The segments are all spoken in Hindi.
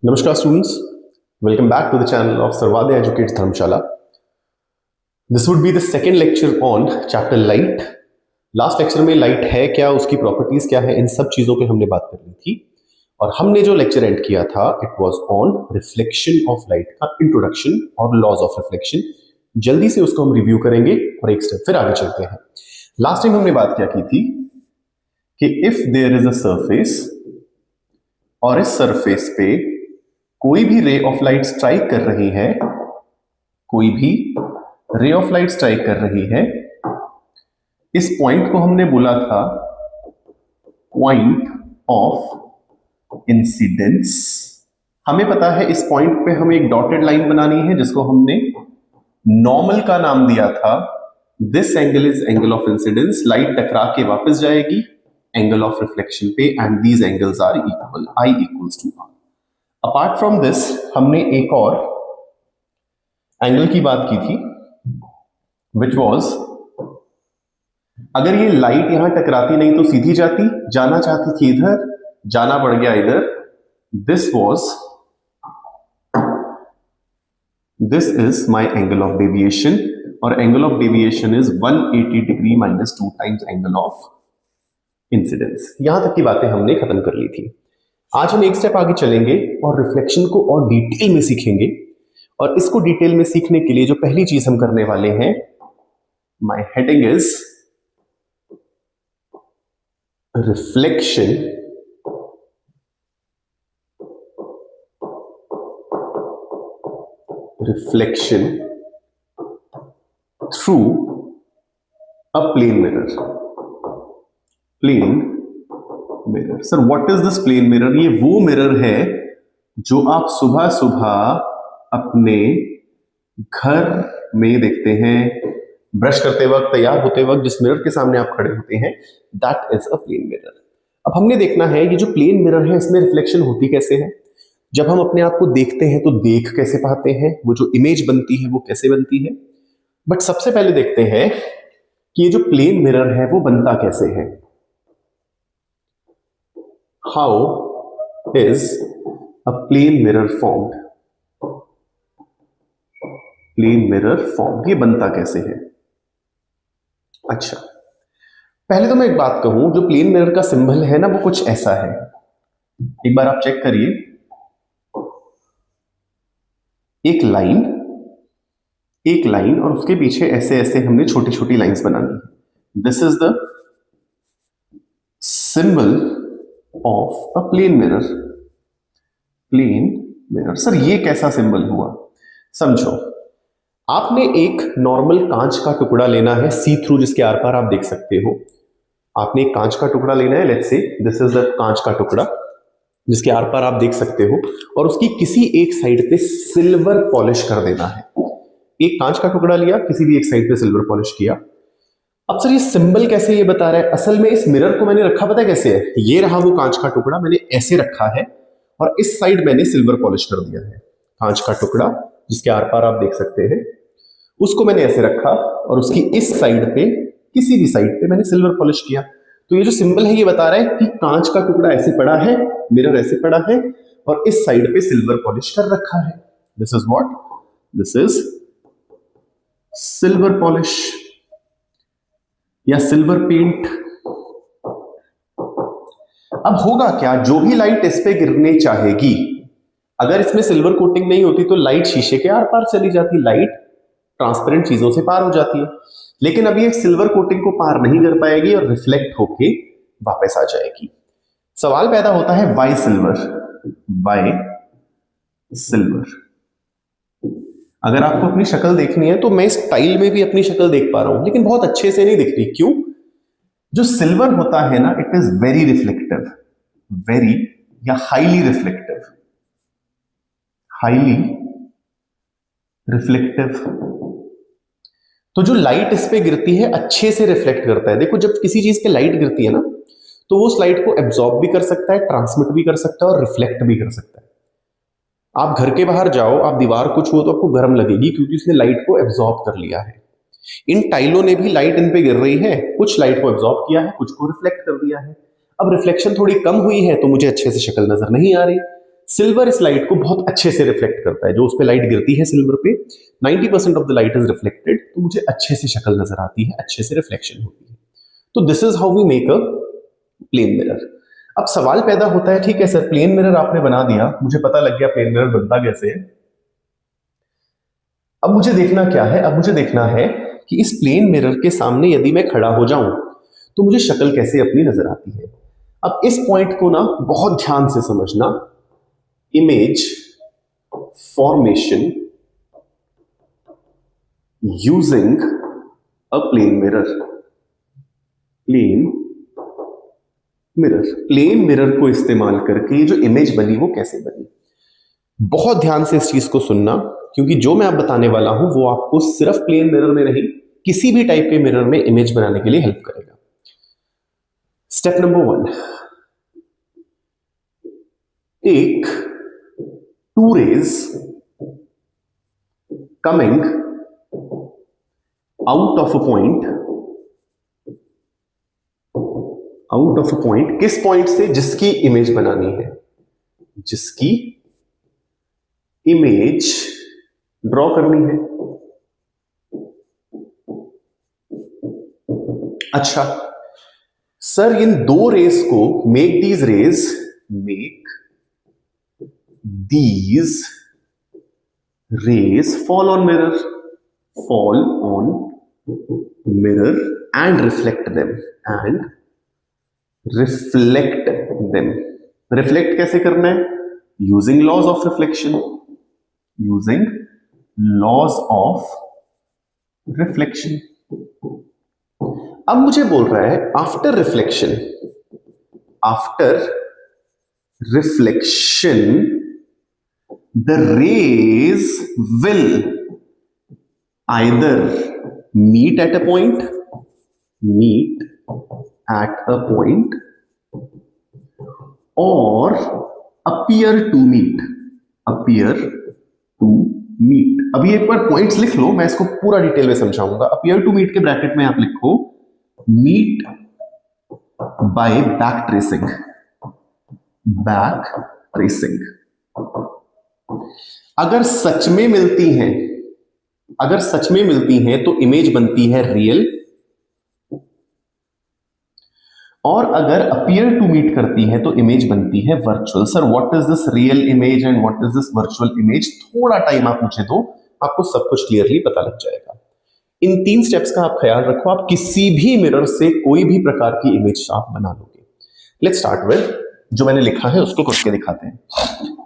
Namaskar students, welcome back to the channel of Sarvadya Educates Dharmshala. This would be the second lecture on chapter light. Last lecture में लाइट है क्या, उसकी प्रॉपर्टीज क्या है, इन सब चीजों पे हमने बात कर ली थी और हमने जो लेक्चर एंड किया था it was on reflection of light का इंट्रोडक्शन और लॉज ऑफ रिफ्लेक्शन। जल्दी से उसको हम रिव्यू करेंगे और एक स्टेप फिर आगे चलते हैं। लास्ट टाइम हमने बात क्या की थी कि if there is a surface और इस सरफेस पे कोई भी रे ऑफ लाइट स्ट्राइक कर रही है, कोई भी रे ऑफ लाइट स्ट्राइक कर रही है, इस पॉइंट को हमने बोला था पॉइंट ऑफ इंसिडेंस। हमें पता है इस पॉइंट पे हमें एक डॉटेड लाइन बनानी है जिसको हमने नॉर्मल का नाम दिया था। This angle is angle of incidence, light टकरा के वापस जाएगी एंगल ऑफ रिफ्लेक्शन पे and these angles are equal, I equals to R. Apart from this हमने एक और एंगल की बात की थी विच वॉज, अगर ये लाइट यहां टकराती नहीं तो सीधी जाती, जाना चाहती थी इधर, जाना पड़ गया इधर। This is my angle of deviation और angle of deviation is 180 degree minus 2 times angle of incidence. यहां तक की बातें हमने खत्म कर ली थी। आज हम एक स्टेप आगे चलेंगे और रिफ्लेक्शन को और डिटेल में सीखेंगे। और इसको डिटेल में सीखने के लिए जो पहली चीज हम करने वाले हैं, my heading is reflection through a plane mirror. Plane mirror, sir what is this plane mirror? ये वो मिरर है जो आप सुबह सुबह अपने घर में देखते हैं, ब्रश करते वक्त, तैयार होते वक्त जिस मिरर के सामने आप खड़े होते हैं, that is a plane mirror. अब हमने देखना है ये जो प्लेन मिरर है इसमें रिफ्लेक्शन होती कैसे है। जब हम अपने आप को देखते हैं तो देख कैसे पाते हैं, वो जो इमेज बनती है वो कैसे बनती है। बट सबसे पहले देखते हैं कि ये जो प्लेन मिरर है वो बनता कैसे है। How is a plane mirror formed? Plane mirror form ये बनता कैसे है? अच्छा, पहले तो मैं एक बात कहूं, जो प्लेन मिरर का सिंबल है ना वो कुछ ऐसा है। एक बार आप चेक करिए, एक लाइन और उसके पीछे ऐसे ऐसे हमने छोटी छोटी लाइंस बनानी है। This is the symbol of a plane mirror. Plane mirror, sir ये कैसा सिंबल हुआ? समझो, आपने एक नॉर्मल कांच का टुकड़ा लेना है, सी थ्रू, जिसके आर पार आप देख सकते हो। आपने एक कांच का टुकड़ा लेना है, let's say this is the कांच का टुकड़ा जिसके आर पार आप देख सकते हो, और उसकी किसी एक साइड पे सिल्वर पॉलिश कर देना है। एक कांच का टुकड़ा लिया, किसी भी एक साइड पे सिल्वर पॉलिश किया। अब सर ये सिंबल कैसे ये बता रहा है? असल में इस मिरर को मैंने रखा पता है कैसे है? ये रहा वो कांच का टुकड़ा, मैंने ऐसे रखा है और इस साइड मैंने सिल्वर पॉलिश कर दिया है। कांच का टुकड़ा जिसके आर पार आप देख सकते हैं, उसको मैंने ऐसे रखा और उसकी इस साइड पे, किसी भी साइड पे मैंने सिल्वर पॉलिश किया। तो ये जो सिंबल है ये बता रहा है कि कांच का टुकड़ा ऐसे पड़ा है, मिरर ऐसे पड़ा है और इस साइड पे सिल्वर पॉलिश कर रखा है। This is what? This is silver polish या सिल्वर पेंट। अब होगा क्या, जो भी लाइट इस पे गिरने चाहेगी, अगर इसमें सिल्वर कोटिंग नहीं होती तो लाइट शीशे के आर पार चली जाती, लाइट ट्रांसपेरेंट चीजों से पार हो जाती है। लेकिन अभी ये सिल्वर कोटिंग को पार नहीं कर पाएगी और रिफ्लेक्ट होके वापस आ जाएगी। सवाल पैदा होता है वाई सिल्वर? Y silver? अगर आपको अपनी शक्ल देखनी है तो मैं इस टाइल में भी अपनी शक्ल देख पा रहा हूं, लेकिन बहुत अच्छे से नहीं दिख रही। क्यों? जो सिल्वर होता है ना, it is very reflective, very या हाईली रिफ्लेक्टिव। हाईली रिफ्लेक्टिव, तो जो लाइट इस पे गिरती है अच्छे से रिफ्लेक्ट करता है। देखो, जब किसी चीज पे लाइट गिरती है ना तो वो उस लाइट को एब्जॉर्ब भी कर सकता है, ट्रांसमिट भी कर सकता है और रिफ्लेक्ट भी कर सकता है। आप घर के बाहर जाओ, आप दीवार को छुओ तो आपको गर्म लगेगी क्योंकि उसने लाइट को एब्जॉर्ब कर लिया है। इन टाइलों ने भी लाइट इन पे गिर रही है, कुछ लाइट को एब्जॉर्ब किया है, कुछ को रिफ्लेक्ट कर दिया है। अब रिफ्लेक्शन थोड़ी कम हुई है तो मुझे अच्छे से शक्ल नजर नहीं आ रही। सिल्वर इस लाइट को बहुत अच्छे से रिफ्लेक्ट करता है, जो उस पे लाइट गिरती है सिल्वर पे 90% of the light is reflected, तो मुझे अच्छे से शक्ल नजर आती है, अच्छे से रिफ्लेक्शन होती है। तो this is how we make a plane mirror. अब सवाल पैदा होता है, ठीक है सर प्लेन मिरर आपने बना दिया, मुझे पता लग गया प्लेन मिरर बनता कैसे है। अब मुझे देखना क्या है, अब मुझे देखना है कि इस प्लेन मिरर के सामने यदि मैं खड़ा हो जाऊं तो मुझे शक्ल कैसे अपनी नजर आती है। अब इस पॉइंट को ना बहुत ध्यान से समझना, image formation using a plane mirror. Plane mirror को इस्तेमाल करके ये जो इमेज बनी वो कैसे बनी। बहुत ध्यान से इस चीज को सुनना, क्योंकि जो मैं अब बताने वाला हूं वो आपको सिर्फ प्लेन मिरर में नहीं, किसी भी टाइप के मिरर में इमेज बनाने के लिए हेल्प करेगा। Step number 1, take 2 rays coming out of a point, किस पॉइंट से, जिसकी इमेज बनानी है, जिसकी इमेज ड्रॉ करनी है। अच्छा सर इन 2 रेस को, make these rays fall on mirror and reflect them. Reflect कैसे करना है? Using laws of reflection. अब मुझे बोल रहा है after reflection the rays will either meet at a point or appear to meet। अभी एक बार पॉइंट्स लिख लो, मैं इसको पूरा डिटेल में समझाऊंगा। अपीयर टू मीट के ब्रैकेट में आप लिखो मीट बाय बैक ट्रेसिंग। अगर सच में मिलती हैं तो इमेज बनती है रियल, और अगर अपीयर टू मीट करती है तो इमेज बनती है virtual. Sir what is this real image and what is this virtual image? थोड़ा टाइम आप मुझे दो, आपको सब कुछ क्लियरली पता लग जाएगा। इन 3 स्टेप्स का आप ख्याल रखो, आप किसी भी मिरर से कोई भी प्रकार की इमेज आप बना लोगे। लेट्स स्टार्ट विद जो मैंने लिखा है उसको करके दिखाते हैं।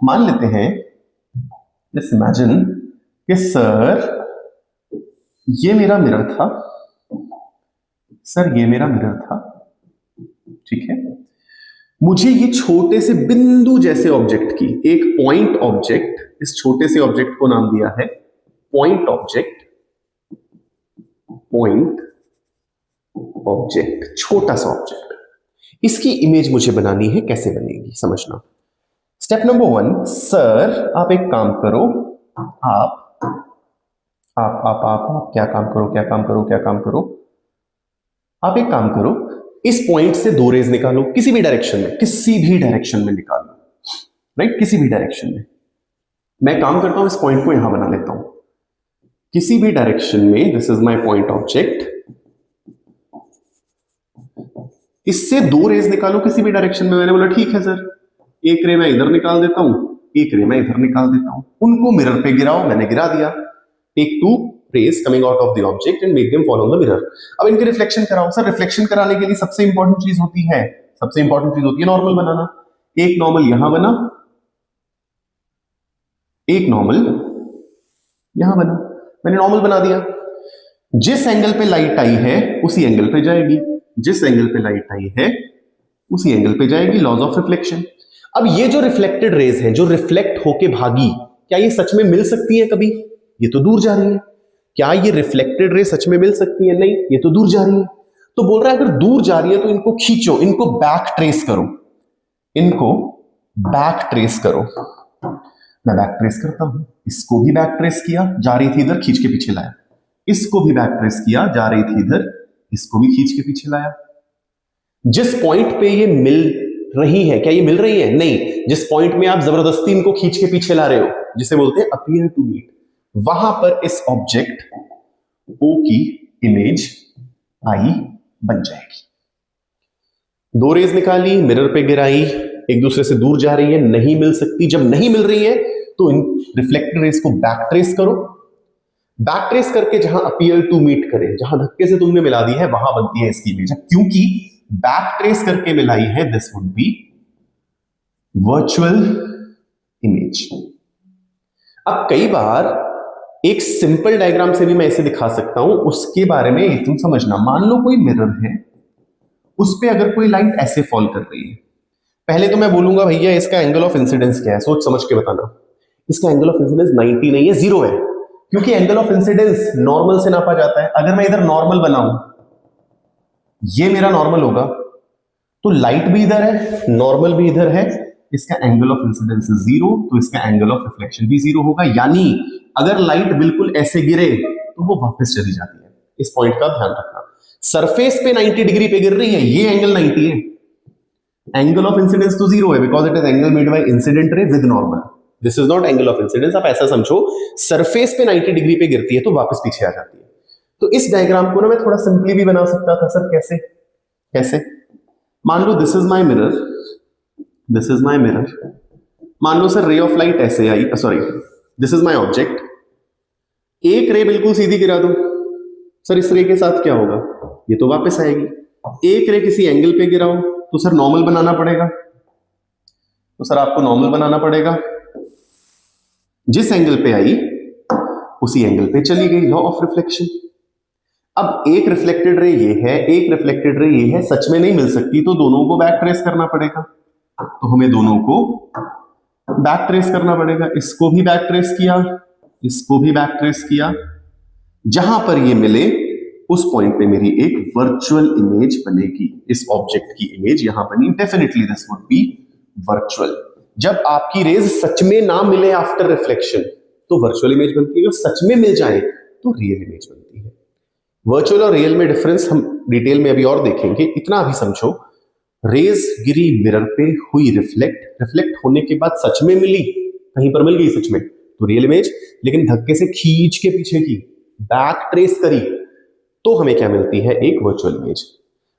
मान लेते हैं, लेट्स इमेजिन कि सर ये मेरा मिरर था, ठीक है। मुझे ये छोटे से बिंदु जैसे ऑब्जेक्ट की, एक पॉइंट ऑब्जेक्ट, इस छोटे से ऑब्जेक्ट को नाम दिया है पॉइंट ऑब्जेक्ट, छोटा सा ऑब्जेक्ट। इसकी इमेज मुझे बनानी है, कैसे बनेगी समझना। स्टेप नंबर 1, सर आप एक काम करो, आप क्या काम करो, आप एक काम करो, इस पॉइंट से 2 रेज निकालो, किसी भी डायरेक्शन में निकालो, राइट, किसी भी डायरेक्शन में। मैं काम करता हूं, इस पॉइंट को यहां बना लेता हूं, किसी भी डायरेक्शन में। This is my point object. इससे 2 रेज निकालो किसी भी डायरेक्शन में। मैंने बोला ठीक है सर, एक रे मैं इधर निकाल देता हूं, एक रे मैं इधर निकाल देता हूं, उनको मिरर पे गिराओ। मैंने गिरा दिया। Take 2 rays coming out of the object and make them fall on the mirror। अब इनके रिफ्लेक्शन कराओ। सर रिफ्लेक्शन कराने के लिए सबसे इंपॉर्टेंट चीज होती है नॉर्मल बनाना। एक नॉर्मल यहां बना, एक नॉर्मल यहां बना। मैंने नॉर्मल बना दिया। जिस एंगल पे लाइट आई है उसी एंगल पे जाएगी, लॉज ऑफ रिफ्लेक्शन। अब ये जो रिफ्लेक्टेड रेज हैं, जो रिफ्लेक्ट होके भागी, क्या ये सच में मिल सकती है कभी? ये तो दूर जा रही है। क्या ये रिफ्लेक्टेड रे सच में मिल सकती है? नहीं, ये तो दूर जा रही है। तो बोल रहा है अगर दूर जा रही है तो इनको खींचो, इनको बैक ट्रेस करो। मैं बैक ट्रेस करता हूं। इसको भी बैक ट्रेस किया, जा रही थी इधर, खींच के पीछे लाया। इसको भी बैक ट्रेस किया, जा रही थी इधर, इसको भी खींच के पीछे लाया। जिस पॉइंट पे ये मिल रही है, क्या ये मिल रही है? नहीं। जिस पॉइंट में आप जबरदस्ती इनको खींच के पीछे ला रहे हो, जिसे बोलते हैं अपीयर टू मीट, वहां पर इस ऑब्जेक्ट ओ की इमेज आई बन जाएगी। दो रेज निकाली, मिरर पे गिराई, एक दूसरे से दूर जा रही है, नहीं मिल सकती। जब नहीं मिल रही है तो इन रिफ्लेक्टेड रेज को बैक ट्रेस करो। बैक ट्रेस करके जहां अपीयर टू मीट करे, जहां धक्के से तुमने मिला दी है, वहां बनती है इसकी इमेज। क्योंकि बैक ट्रेस करके मिलाई है, this would be virtual image. अब कई बार एक सिंपल डायग्राम से भी मैं इसे दिखा सकता हूं, उसके बारे में तुम समझना। मान लो कोई मिरर है, उस पे अगर कोई लाइट ऐसे फॉल कर रही है, पहले तो मैं बोलूंगा भैया इसका एंगल ऑफ इंसिडेंस क्या है, सोच समझ के बताना। इसका एंगल ऑफ इंसिडेंस 90 नहीं है, 0 है, क्योंकि एंगल ऑफ इंसिडेंस नॉर्मल से नापा जाता है। अगर मैं इधर नॉर्मल बनाऊं, ये मेरा नॉर्मल होगा, तो लाइट भी इधर है, नॉर्मल भी इधर है, इसका एंगल ऑफ इंसिडेंस 0, तो इसका एंगल ऑफ रिफ्लेक्शन भी 0 होगा। यानी अगर लाइट बिल्कुल ऐसे गिरे तो वो वापस चली जाती है। इस पॉइंट का ध्यान रखना। सरफेस पे 90 डिग्री पे गिर रही है, ये एंगल 90 है, एंगल ऑफ इंसिडेंस तो 0 है, because it is angle made by incident ray with normal. This is naught angle of incidence. आप ऐसा समझो, सरफेस पे 90 डिग्री पे गिरती है तो वापस पीछे आ जाती है। तो इस डायग्राम को ना मैं थोड़ा सिंपली भी बना सकता था सर। कैसे कैसे? मान लो this is my mirror, this is my mirror. मान लो सर रे ऑफ लाइट ऐसे आई, sorry, this is my object. एक रे बिल्कुल सीधी गिरा दो, सर इस रे के साथ क्या होगा? ये तो वापस आएगी। एक रे किसी एंगल पे गिराओ तो सर नॉर्मल बनाना पड़ेगा, तो सर आपको नॉर्मल बनाना पड़ेगा। जिस एंगल पे आई उसी एंगल पे चली गई, लॉ ऑफ रिफ्लेक्शन। अब एक रिफ्लेक्टेड रे ये है, एक रिफ्लेक्टेड रे ये है, सच में नहीं मिल सकती, तो दोनों को बैक ट्रेस करना पड़ेगा। तो हमें दोनों को बैक ट्रेस करना पड़ेगा। इसको भी बैक ट्रेस किया, इसको भी बैक ट्रेस किया, जहां पर ये मिले उस पॉइंट पे मेरी एक वर्चुअल इमेज बनेगी। इस ऑब्जेक्ट की इमेज यहां बनी, definitely this would be virtual. जब आपकी रेज सच में ना मिले आफ्टर रिफ्लेक्शन तो वर्चुअल इमेज बनती है, सच में मिल जाए तो रियल इमेज बनती है। वर्चुअल और रियल में डिफरेंस हम डिटेल में अभी और देखेंगे। इतना अभी समझो, रेज गिरी मिरर पे, हुई रिफ्लेक्ट, रिफ्लेक्ट होने के बाद सच में मिली, कहीं पर मिल गई सच में, तो रियल इमेज। लेकिन धक्के से खींच के पीछे की, बैक ट्रेस करी, तो हमें क्या मिलती है? एक वर्चुअल इमेज।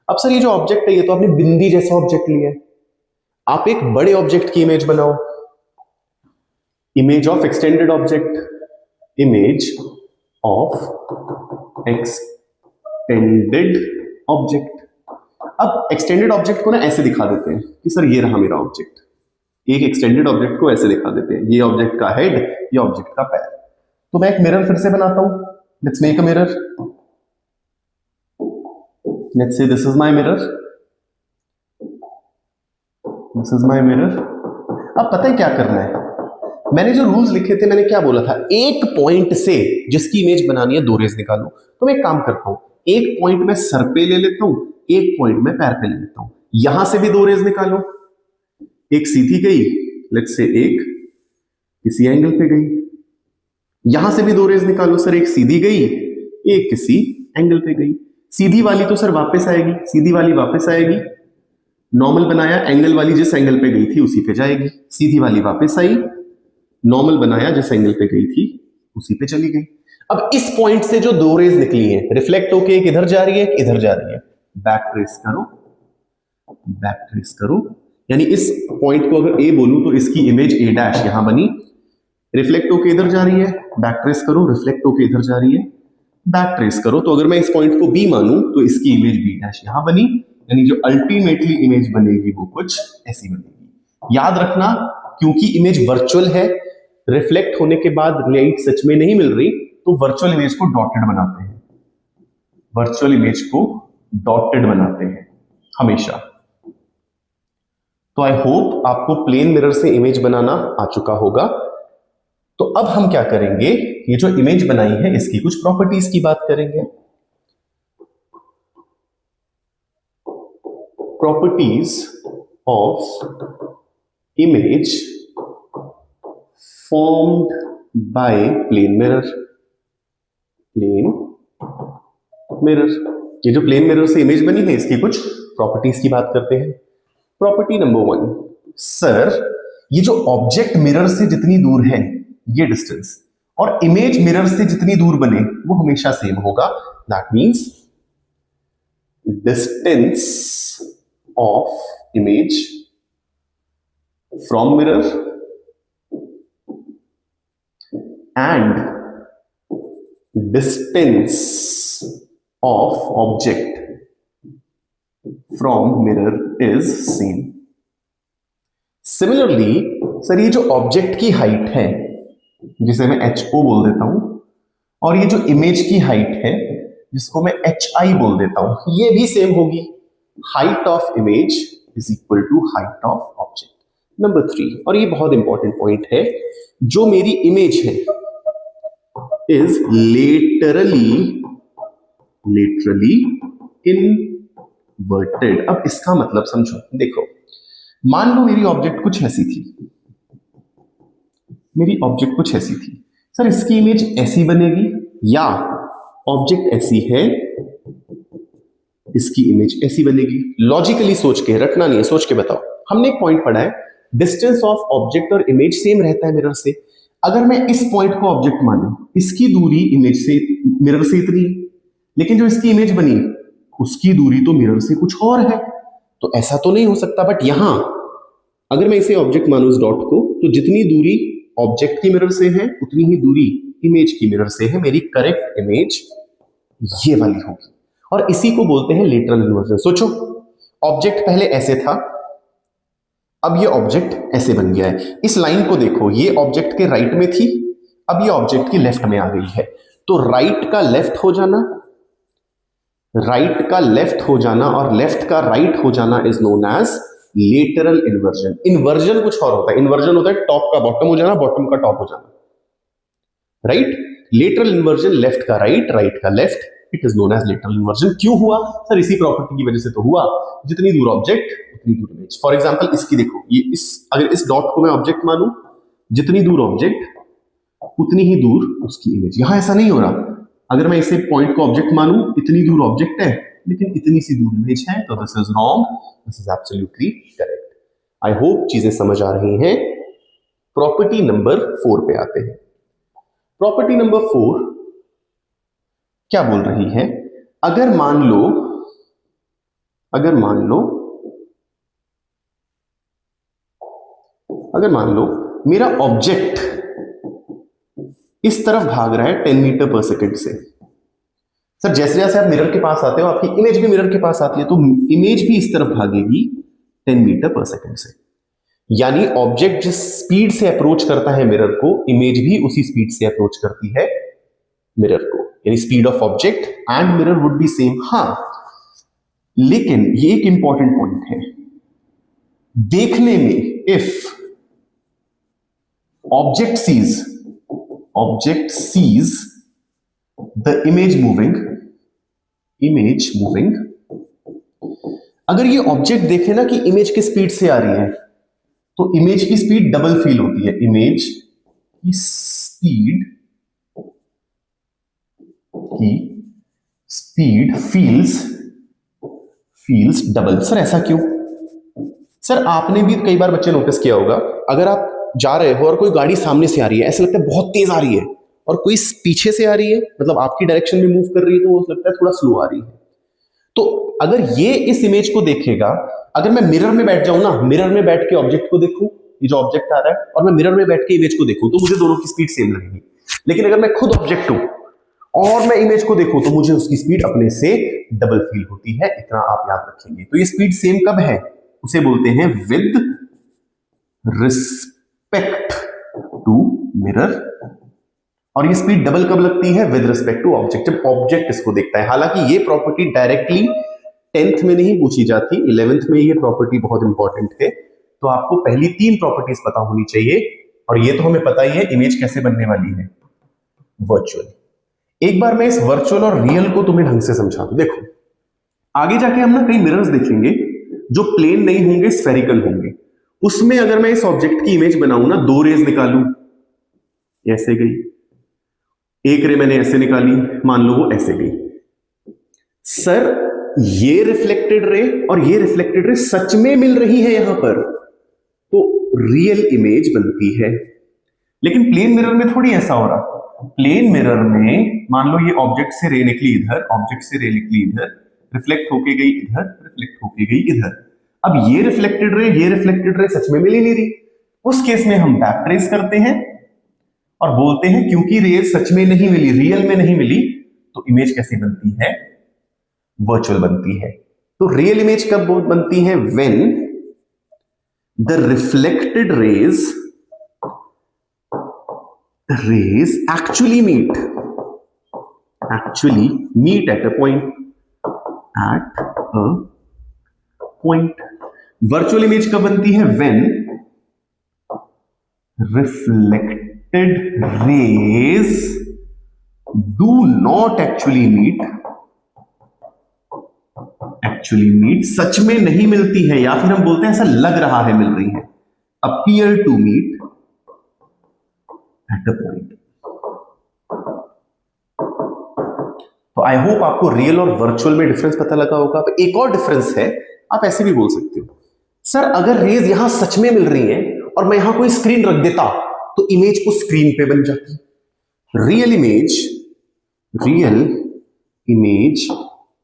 अब सर ये जो ऑब्जेक्ट है, ये तो आपने बिंदी जैसा ऑब्जेक्ट लिया है, आप एक बड़े ऑब्जेक्ट की इमेज बनाओ। Image of extended object, image of extended object. अब एक्सटेंडेड ऑब्जेक्ट को ना ऐसे दिखा देते हैं कि सर ये रहा मेरा ऑब्जेक्ट। एक एक्सटेंडेड ऑब्जेक्ट को ऐसे दिखा देते हैं, ये ऑब्जेक्ट का हेड, ये ऑब्जेक्ट का पैर। तो मैं एक मिरर फिर से बनाता हूं। Let's make a mirror. Let's say this is my mirror, this is my mirror. अब पता है क्या करना है? मैंने जो रूल्स लिखे थे, मैंने क्या बोला था? एक पॉइंट से जिसकी इमेज बनानी है, दो रेज निकालो। तो मैं एक काम करता हूं, एक पॉइंट मैं सर पे ले लेता हूं, एक पॉइंट मैं पैर पे ले लेता हूं। यहां से भी दो रेज निकालो, एक सीधी गई, लेट्स से एक किसी एंगल पे गई। यहां से भी दो रेज निकालो, सर एक सीधी गई, एक किसी एंगल पे गई। सीधी वाली तो सर वापस आएगी, सीधी वाली वापस आएगी। नॉर्मल बनाया, एंगल वाली जिस एंगल पे गई थी उसी पे जाएगी। सीधी वाली वापस आई, नॉर्मल बनाया, जिस एंगल पे गई थी उसी पे चली गई। अब इस पॉइंट से जो दो रेज निकली हैं, रिफ्लेक्ट होके एक इधर जा रही है, एक इधर जा रही है, बैक ट्रेस करो, बैक ट्रेस करो। यानी इस पॉइंट को अगर ए बोलूं तो इसकी इमेज ए डैश यहां बनी, रिफ्लेक्ट होके इधर जा रही है, बैक ट्रेस करो, रिफ्लेक्ट होके इधर जा रही है, बैक ट्रेस करो। तो अगर मैं इस पॉइंट को बी मानूं तो इसकी इमेज बी डैश यहां बनी। यानी जो अल्टीमेटली इमेज बनेगी वो कुछ ऐसी बनेगी। याद रखना, क्योंकि इमेज वर्चुअल है, रिफ्लेक्ट होने के बाद लाइट सच में नहीं मिल रही, तो वर्चुअल इमेज को डॉटेड बनाते हैं, वर्चुअल इमेज को डॉटेड बनाते हैं हमेशा। तो आई होप आपको प्लेन मिरर से इमेज बनाना आ चुका होगा। तो अब हम क्या करेंगे, ये जो इमेज बनाई है इसकी कुछ प्रॉपर्टीज की बात करेंगे। Properties of image formed by plane mirror, plane mirror। ये जो प्लेन मिरर से इमेज बनी है इसकी कुछ प्रॉपर्टीज की बात करते हैं। प्रॉपर्टी नंबर 1, सर ये जो ऑब्जेक्ट मिरर से जितनी दूर है ये डिस्टेंस और इमेज मिरर से जितनी दूर बने वो हमेशा सेम होगा. That means distance of image from mirror and distance of object from mirror is same. Similarly sir ये जो ऑब्जेक्ट की हाइट है जिसे मैं HO बोल देता हूं और ये जो इमेज की हाइट है जिसको मैं HI बोल देता हूं ये भी सेम होगी. Height of image is equal to height of object. Number 3, और ये बहुत इंपॉर्टेंट पॉइंट है, जो मेरी इमेज है इज लेटरली इनवर्टेड. अब इसका मतलब समझो, देखो मान लो मेरी ऑब्जेक्ट कुछ ऐसी थी, मेरी ऑब्जेक्ट कुछ ऐसी थी. सर इसकी इमेज ऐसी बनेगी या ऑब्जेक्ट ऐसी है इसकी इमेज ऐसी बनेगी? लॉजिकली सोच के, रटना नहीं है, सोच के बताओ. हमने एक पॉइंट पढ़ा है, डिस्टेंस ऑफ ऑब्जेक्ट और इमेज सेम रहता है मिरर से. अगर मैं इस पॉइंट को ऑब्जेक्ट मानूं, इसकी दूरी इमेज से मिरर से इतनी है, लेकिन जो इसकी इमेज बनी उसकी दूरी तो मिरर से कुछ और है, तो ऐसा तो नहीं हो सकता. बट यहां अगर मैं इसे ऑब्जेक्ट मानूं इस डॉट को, तो जितनी दूरी ऑब्जेक्ट की मिरर से है उतनी ही दूरी इमेज की मिरर से है. मेरी करेक्ट इमेज ये वाली होगी और इसी को बोलते हैं लेटरल इन्वर्जन. सोचो ऑब्जेक्ट पहले ऐसे था, अब ये ऑब्जेक्ट ऐसे बन गया है. इस लाइन को देखो, ये ऑब्जेक्ट के राइट में थी, अब ये ऑब्जेक्ट की लेफ्ट में आ गई है. तो राइट का लेफ्ट हो जाना, राइट का लेफ्ट हो जाना और लेफ्ट का राइट हो जाना is known as lateral inversion. Inversion कुछ और होता है, इन्वर्जन होता है टॉप का बॉटम हो जाना, बॉटम का टॉप हो जाना, राइट. लेटरल इन्वर्जन लेफ्ट का राइट, राइट का left, it is known as lateral inversion. क्यों हुआ सर? इसी प्रॉपर्टी की वजह से तो हुआ, जितनी दूर ऑब्जेक्ट उतनी दूर इमेज. फॉर एग्जांपल इसकी देखो, ये अगर इस डॉट को मैं ऑब्जेक्ट मानूं, जितनी दूर ऑब्जेक्ट उतनी ही दूर उसकी इमेज. यहां ऐसा नहीं हो रहा. अगर मैं इसे पॉइंट को ऑब्जेक्ट मानूं, इतनी दूर ऑब्जेक्ट है लेकिन इतनी सी दूर इमेज है, तो this is wrong, this is absolutely correct. I hope चीजें समझ आ रही हैं. प्रॉपर्टी नंबर 4 पे आते हैं. प्रॉपर्टी नंबर 4 क्या बोल रही है? अगर मान लो मेरा ऑब्जेक्ट इस तरफ भाग रहा है 10 मीटर पर सेकंड से. सर जैसे जैसे आप मिरर के पास आते हो आपकी इमेज भी मिरर के पास आती है, तो इमेज भी इस तरफ भागेगी 10 मीटर पर सेकंड से. यानी ऑब्जेक्ट जिस स्पीड से अप्रोच करता है मिरर को, इमेज भी उसी स्पीड से अप्रोच करती है मिरर को. यानी speed of object and mirror would be same. हां, लेकिन ये एक इंपॉर्टेंट पॉइंट है. देखने में if object sees the image moving, अगर ये ऑब्जेक्ट देखे ना कि इमेज की स्पीड से आ रही है, तो इमेज की स्पीड डबल फील होती है. इमेज की स्पीड फील्स डबल. सर ऐसा क्यों? सर आपने भी कई बार बच्चे नोटिस किया होगा, अगर आप जा रहे हो और कोई गाड़ी सामने से आ रही है, ऐसा लगता है बहुत तेज आ रही है, और कोई पीछे से आ रही है, मतलब आपकी डायरेक्शन में मूव कर रही है, तो वो लगता है थोड़ा स्लो आ रही है. तो अगर ये इस इमेज को देखेगा, अगर मैं मिरर में बैठ जाऊं ना, मिरर में बैठ के ऑब्जेक्ट को देखूं, ये जो ऑब्जेक्ट आ रहा है, और मैं मिरर में बैठ के इमेज को देखूं, तो मुझे दोनों की स्पीड सेम लगेगी. लेकिन अगर मैं खुद ऑब्जेक्ट हूं और मैं इमेज को देखूं, तो मुझे उसकी स्पीड अपने से डबल फील होती है. इतना आप याद रखेंगे. तो ये स्पीड सेम कब है? उसे बोलते हैं विद रिस्पेक्ट टू मिरर. और ये स्पीड डबल कब लगती है? विद रिस्पेक्ट टू ऑब्जेक्ट, जब ऑब्जेक्ट इसको देखता है. हालांकि ये प्रॉपर्टी डायरेक्टली 10th में नहीं पूछी जाती, 11th में ये प्रॉपर्टी बहुत इंपॉर्टेंट है. तो आपको पहली 3 प्रॉपर्टीज पता होनी चाहिए, और ये तो हमें पता ही है इमेज कैसे बनने वाली है, वर्चुअल. एक बार मैं इस वर्चुअल और रियल को तुम्हें ढंग से समझा दूं. देखो आगे जाके हम ना कई मिरर्स देखेंगे जो प्लेन नहीं होंगे, स्फेरिकल होंगे. उसमें अगर मैं इस ऑब्जेक्ट की इमेज बनाऊं ना, 2 रेज निकालूं, ऐसे गई, एक रे मैंने ऐसे निकाली, मान लो वो ऐसे गई. सर ये रिफ्लेक्टेड रे और ये रिफ्लेक्टेड रे सच में मिल रही है यहां पर, तो रियल इमेज बनती है। लेकिन प्लेन मिरर में थोड़ी ऐसा हो रहा। प्लेन मिरर में मान लो ये ऑब्जेक्ट से रे निकली इधर, ऑब्जेक्ट से रे निकली इधर, रिफ्लेक्ट होके गई इधर, रिफ्लेक्ट होके गई इधर। अब ये रिफ्लेक्टेड रे सच में मिल ही नहीं रही। उस केस में हम बैक ट्रेस करते हैं और बोलते हैं क्योंकि रेज सच में नहीं मिली, रियल में नहीं मिली, तो इमेज कैसी बनती है? वर्चुअल बनती है। तो रियल इमेज कब बनती है? When the reflected raise actually meet at a point. Virtual image कब बनती है? when reflected rays do not actually meet, सच में नहीं मिलती है, या फिर हम बोलते हैं ऐसा लग रहा है मिल रही है, appear to meet at a point. तो आई होप आपको रियल और वर्चुअल में डिफरेंस पता लगा होगा। तो एक और डिफरेंस है, आप ऐसे भी बोल सकते हो, सर अगर रेज यहां सच में मिल रही है और मैं यहां कोई स्क्रीन रख देता तो इमेज उस स्क्रीन पे बन जाती। Real image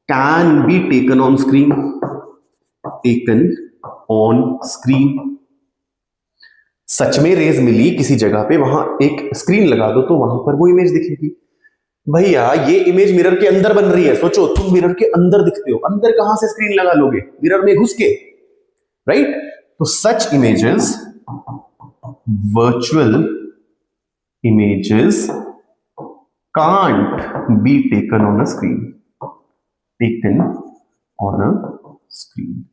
can be taken on screen. सच में रेज मिली किसी जगह पे, वहां एक स्क्रीन लगा दो तो वहां पर वो इमेज दिखेगी। भैया ये इमेज मिरर के अंदर बन रही है, सोचो तुम मिरर के अंदर दिखते हो, अंदर कहां से स्क्रीन लगा लोगे? मिरर में घुस के, राइट? तो such images, virtual images can't be taken on a screen.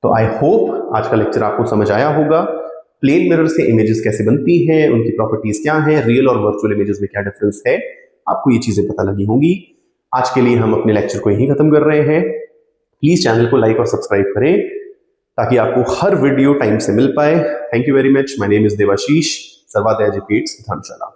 तो आई होप आज का लेक्चर आपको समझ आया होगा। प्लेन मिरर से इमेजेस कैसे बनती हैं, उनकी प्रॉपर्टीज क्या हैं, रियल और वर्चुअल इमेजेस में क्या डिफरेंस है, आपको ये चीजें पता लगी होंगी। आज के लिए हम अपने लेक्चर को यहीं खत्म कर रहे हैं। प्लीज चैनल को लाइक और सब्सक्राइब करें ताकि आपको हर वीडियो टाइम से मिल पाए। Thank you very much. My name is Devashish, Sarvodaya educates Dharamshala.